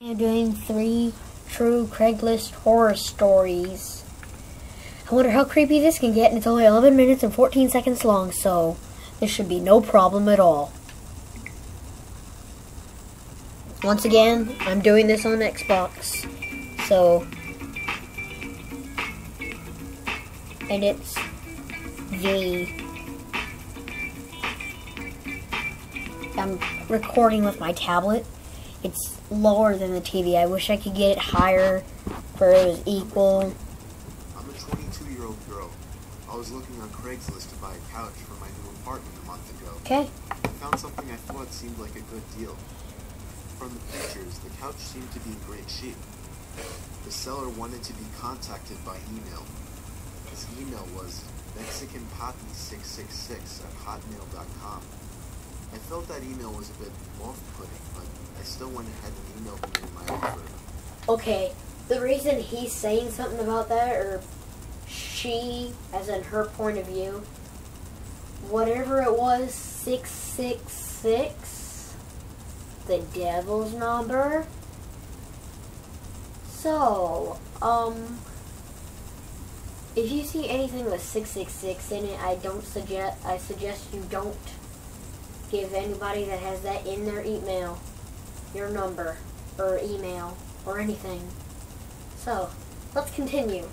I'm doing 3 true Craigslist horror stories. I wonder how creepy this can get, and it's only 11 minutes and 14 seconds long, so this should be no problem at all. Once again, I'm doing this on Xbox, so, and it's I'm recording with my tablet. It's lower than the TV. I wish I could get it higher for it was equal. I'm a 22-year-old girl. I was looking on Craigslist to buy a couch for my new apartment a month ago. Okay. I found something I thought seemed like a good deal. From the pictures, the couch seemed to be in great shape. The seller wanted to be contacted by email. His email was MexicanPapi666@hotmail.com. I felt that email was a bit off-putting, but I still went ahead and emailed him my offer. Okay, the reason he's saying something about that, or she, as in her point of view, whatever it was, 666, the devil's number. So, if you see anything with 666 in it, I suggest you don't give anybody that has that in their email your number or email or anything. So, let's continue.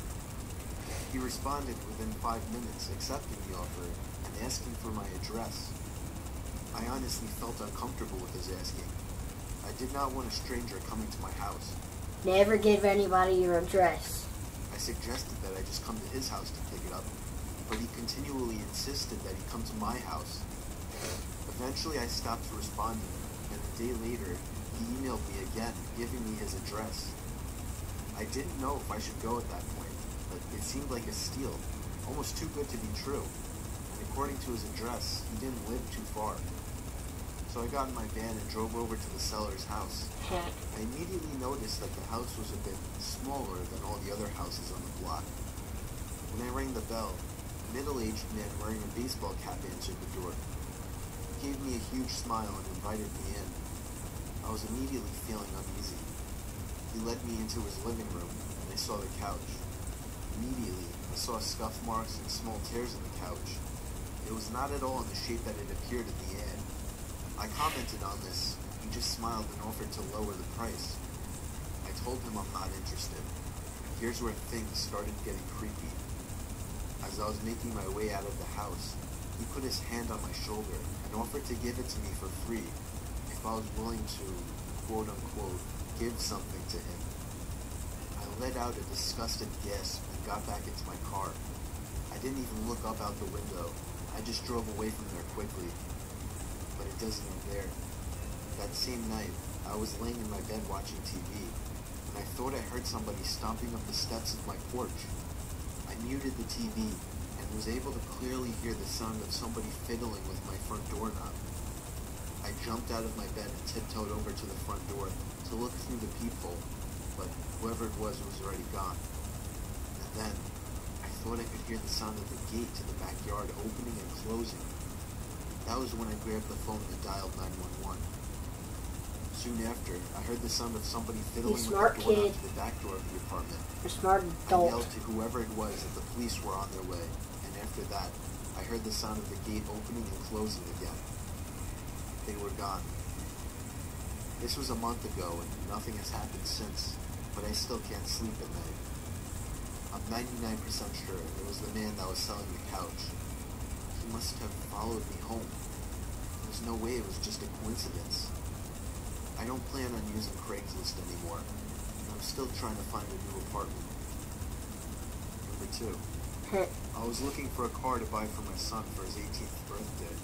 He responded within 5 minutes, accepting the offer and asking for my address. I honestly felt uncomfortable with his asking. I did not want a stranger coming to my house. Never give anybody your address. I suggested that I just come to his house to pick it up, but he continually insisted that he come to my house. Eventually I stopped responding, and a day later, he emailed me again, giving me his address. I didn't know if I should go at that point, but it seemed like a steal, almost too good to be true. And according to his address, he didn't live too far. So I got in my van and drove over to the seller's house. I immediately noticed that the house was a bit smaller than all the other houses on the block. When I rang the bell, a middle-aged man wearing a baseball cap answered the door. He gave me a huge smile and invited me in. I was immediately feeling uneasy. He led me into his living room, and I saw the couch. Immediately, I saw scuff marks and small tears in the couch. It was not at all in the shape that it appeared in the ad. I commented on this. He just smiled and offered to lower the price. I told him I'm not interested. Here's where things started getting creepy. As I was making my way out of the house, he put his hand on my shoulder and offered to give it to me for free if I was willing to, quote-unquote, give something to him. I let out a disgusted gasp and got back into my car. I didn't even look up out the window. I just drove away from there quickly. But it doesn't end there. That same night, I was laying in my bed watching TV, and I thought I heard somebody stomping up the steps of my porch. I muted the TV and was able to clearly hear the sound of somebody fiddling with my front doorknob. I jumped out of my bed and tiptoed over to the front door to look through the peephole, but whoever it was already gone. And then, I thought I could hear the sound of the gate to the backyard opening and closing. That was when I grabbed the phone and dialed 911. Soon after, I heard the sound of somebody fiddling with the doorknob to the back door of the apartment. You're smart adult. I yelled to whoever it was that the police were on their way, and after that, I heard the sound of the gate opening and closing again. They were gone. This was a month ago, and nothing has happened since, but I still can't sleep at night. I'm 99% sure it was the man that was selling the couch. He must have followed me home. There's no way it was just a coincidence. I don't plan on using Craigslist anymore. I'm still trying to find a new apartment. Number 2. I was looking for a car to buy for my son for his 18th birthday.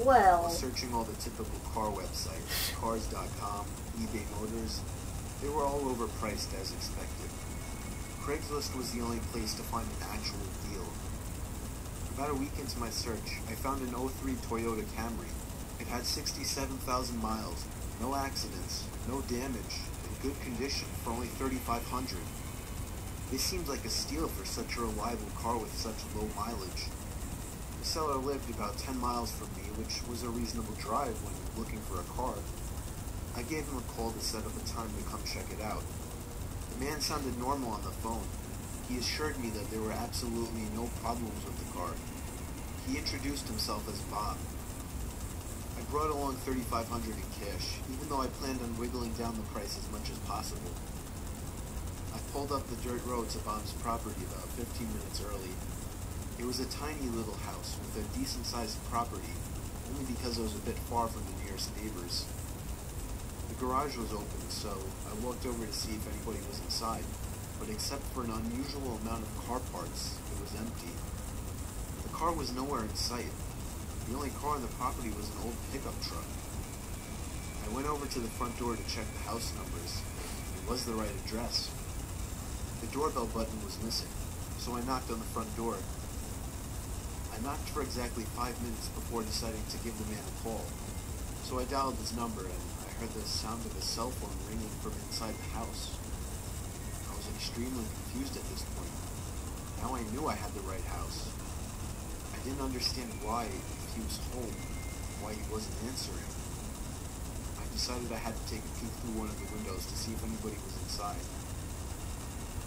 Well, I was searching all the typical car websites, cars.com, eBay Motors. They were all overpriced as expected. Craigslist was the only place to find an actual deal. About a week into my search, I found an 03 Toyota Camry. It had 67,000 miles, no accidents, no damage, in good condition for only $3,500. This seemed like a steal for such a reliable car with such low mileage. The seller lived about 10 miles from me, which was a reasonable drive when looking for a car. I gave him a call to set up a time to come check it out. The man sounded normal on the phone. He assured me that there were absolutely no problems with the car. He introduced himself as Bob. I brought along $3,500 in cash, even though I planned on wiggling down the price as much as possible. I pulled up the dirt road to Bob's property about 15 minutes early. It was a tiny little house with a decent-sized property, only because it was a bit far from the nearest neighbors. The garage was open, so I walked over to see if anybody was inside, but except for an unusual amount of car parts, it was empty. The car was nowhere in sight. The only car on the property was an old pickup truck. I went over to the front door to check the house numbers. It was the right address. The doorbell button was missing, so I knocked on the front door. I knocked for exactly 5 minutes before deciding to give the man a call. So I dialed his number, and I heard the sound of a cell phone ringing from inside the house. I was extremely confused at this point. Now I knew I had the right house. I didn't understand why, if he was home, why he wasn't answering. I decided I had to take a peek through one of the windows to see if anybody was inside.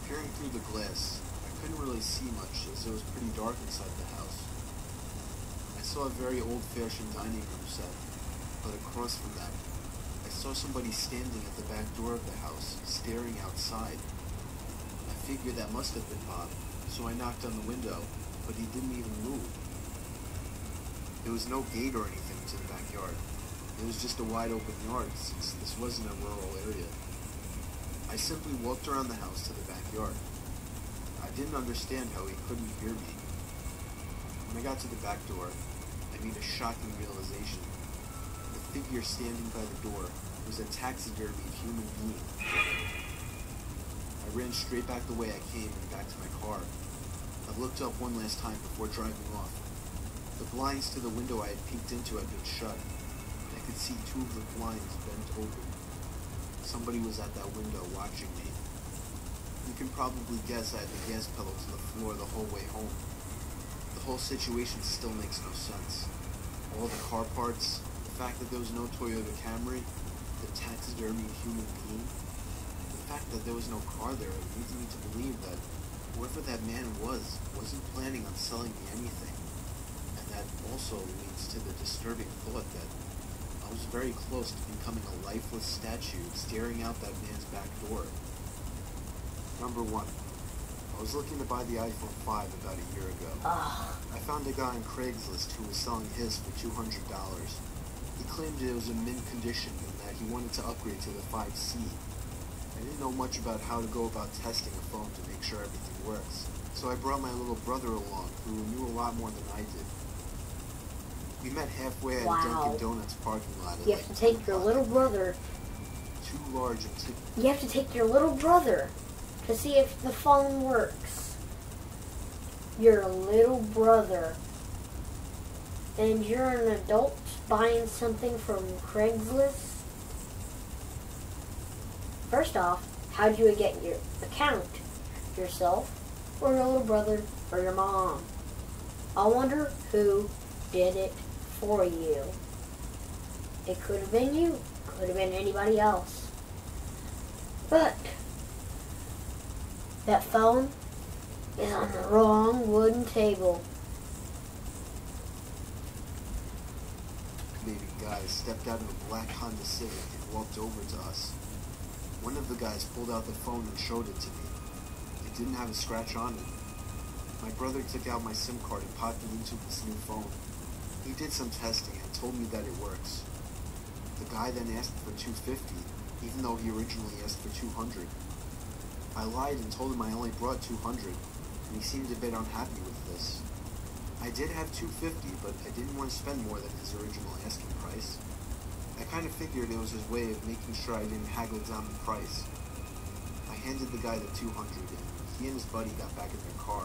Peering through the glass, I couldn't really see much as it was pretty dark inside the house. I saw a very old-fashioned dining room set, but across from that, I saw somebody standing at the back door of the house, staring outside. I figured that must have been Bob, so I knocked on the window, but he didn't even move. There was no gate or anything to the backyard. It was just a wide-open yard, since this wasn't a rural area. I simply walked around the house to the backyard. I didn't understand how he couldn't hear me. When I got to the back door, I made a shocking realization. The figure standing by the door was a taxidermied human being. I ran straight back the way I came and back to my car. I looked up one last time before driving off. The blinds to the window I had peeked into had been shut. I could see 2 of the blinds bent open. Somebody was at that window watching me. You can probably guess I had the gas pedal to the floor the whole way home. The whole situation still makes no sense. All the car parts, the fact that there was no Toyota Camry, the taxidermy human being, the fact that there was no car there leads me to believe that whoever that man wasn't planning on selling me anything. And that also leads to the disturbing thought that I was very close to becoming a lifeless statue staring out that man's back door. Number 1. I was looking to buy the iPhone 5 about a year ago. I found a guy on Craigslist who was selling his for $200. He claimed it was in mint condition and that he wanted to upgrade to the 5C. I didn't know much about how to go about testing a phone to make sure everything works, so I brought my little brother along who knew a lot more than I did. We met halfway at a Dunkin' Donuts parking lot. You have to take your little brother. Too large and too... You have to take your little brother to see if the phone works. Your little brother. And you're an adult buying something from Craigslist? First off, how'd you get your account? Yourself, or your little brother, or your mom? I wonder who did it for you. It could have been you, could have been anybody else. But that phone is on the wrong wooden table. Maybe guys stepped out of a black Honda Civic and walked over to us. One of the guys pulled out the phone and showed it to me. It didn't have a scratch on it. My brother took out my SIM card and popped it into this new phone. He did some testing and told me that it works. The guy then asked for $250, even though he originally asked for $200. I lied and told him I only brought $200, and he seemed a bit unhappy with this. I did have $250, but I didn't want to spend more than his original asking price. I kind of figured it was his way of making sure I didn't haggle down the price. I handed the guy the $200, and he and his buddy got back in their car.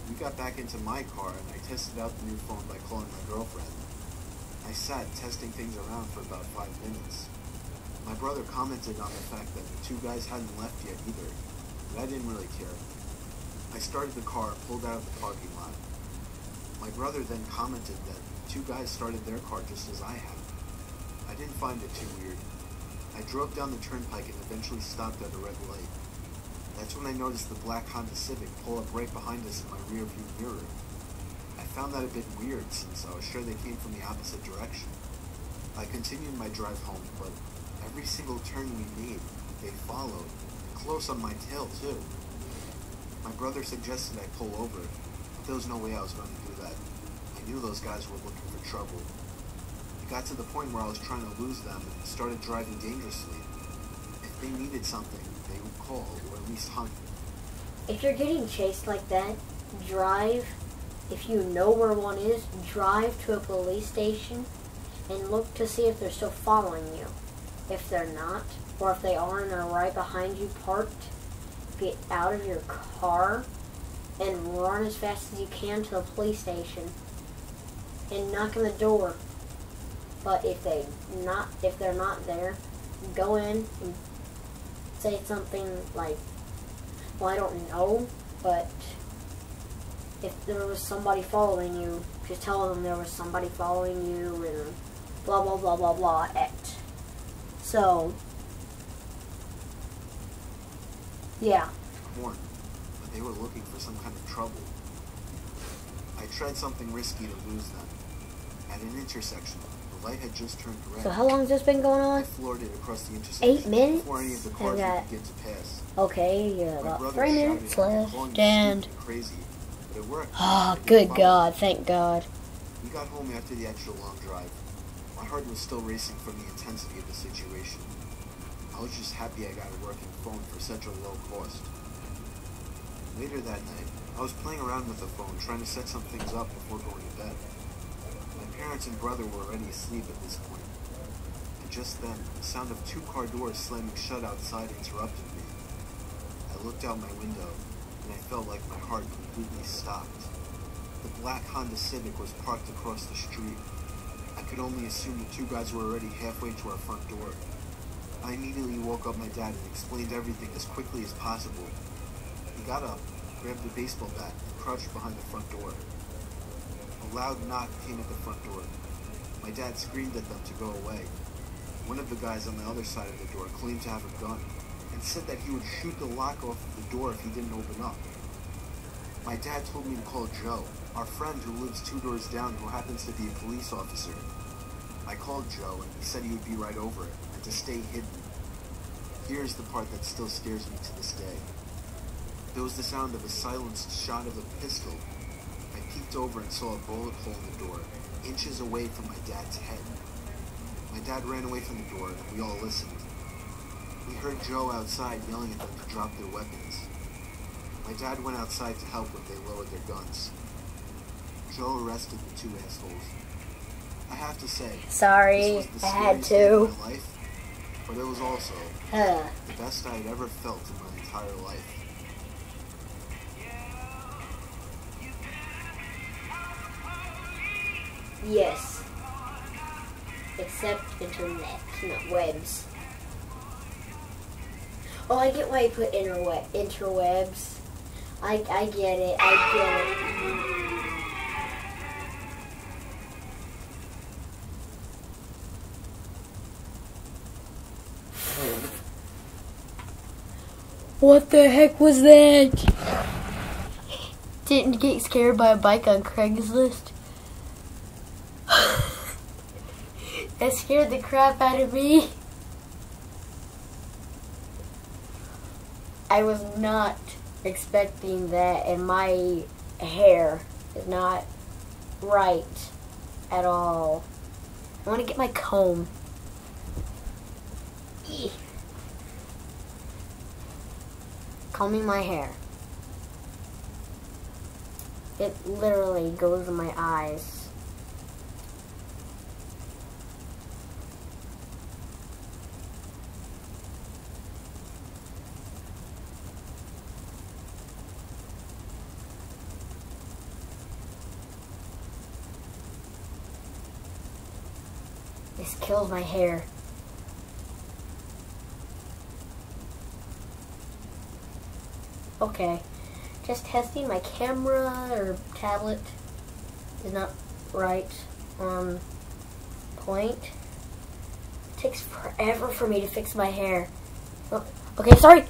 We got back into my car, and I tested out the new phone by calling my girlfriend. I sat testing things around for about 5 minutes. My brother commented on the fact that the 2 guys hadn't left yet either, but I didn't really care. I started the car and pulled out of the parking lot. My brother then commented that 2 guys started their car just as I had. I didn't find it too weird. I drove down the turnpike and eventually stopped at a red light. That's when I noticed the black Honda Civic pull up right behind us in my rear view mirror. I found that a bit weird since I was sure they came from the opposite direction. I continued my drive home, but every single turn we made, they followed, close on my tail too. My brother suggested I pull over, but there was no way I was going to do that. I knew those guys were looking for trouble. It got to the point where I was trying to lose them and started driving dangerously. If they needed something, they would call, or at least hunt. If you're getting chased like that, drive. If you know where one is, drive to a police station and look to see if they're still following you. If they're not, or if they are and they're right behind you parked, get out of your car and run as fast as you can to the police station and knock on the door. But if they're not there, go in and say something like, well, I don't know, but if there was somebody following you, just tell them there was somebody following you and blah blah blah blah blah et. So yeah. Warned, but they were looking for some kind of trouble. I tried something risky to lose them. At an intersection, the light had just turned red. So how long has this been going I on? floored it across the intersection 8 minutes? before any of the cars would begin to pass. Okay, you're My about brother 3 shouted minutes at me, left, calling me and stupid and crazy, but it worked. oh, They good followed. God, thank God. We got home after the extra long drive. My heart was still racing from the intensity of the situation. I was just happy I got a working phone for such a low cost. Later that night, I was playing around with the phone, trying to set some things up before going to bed. My parents and brother were already asleep at this point. And just then, the sound of 2 car doors slamming shut outside interrupted me. I looked out my window, and I felt like my heart completely stopped. The black Honda Civic was parked across the street. I could only assume the 2 guys were already halfway to our front door. I immediately woke up my dad and explained everything as quickly as possible. He got up, grabbed a baseball bat, and crouched behind the front door. A loud knock came at the front door. My dad screamed at them to go away. One of the guys on the other side of the door claimed to have a gun and said that he would shoot the lock off of the door if he didn't open up. My dad told me to call Joe, our friend who lives 2 doors down who happens to be a police officer. I called Joe and he said he would be right over it and to stay hidden. Here's the part that still scares me to this day. There was the sound of a silenced shot of a pistol. I peeked over and saw a bullet hole in the door, inches away from my dad's head. My dad ran away from the door and we all listened. We heard Joe outside yelling at them to drop their weapons. My dad went outside to help when they lowered their guns. Joe arrested the 2 assholes. I have to say, Sorry, this was the I had scariest day to. of my life, but it was also the best I had ever felt in my entire life. Yes. Except internet, not webs. Oh, I get why you put interwebs. I get it. I get it. What the heck was that? Didn't get scared by a bike on Craigslist. That scared the crap out of me. I was not expecting that, and my hair is not right at all. I want to get my comb. Eeh. Combing my hair. It literally goes in my eyes. This kills my hair. Okay, just testing my camera or tablet is not right on point. It takes forever for me to fix my hair. Oh, okay, sorry.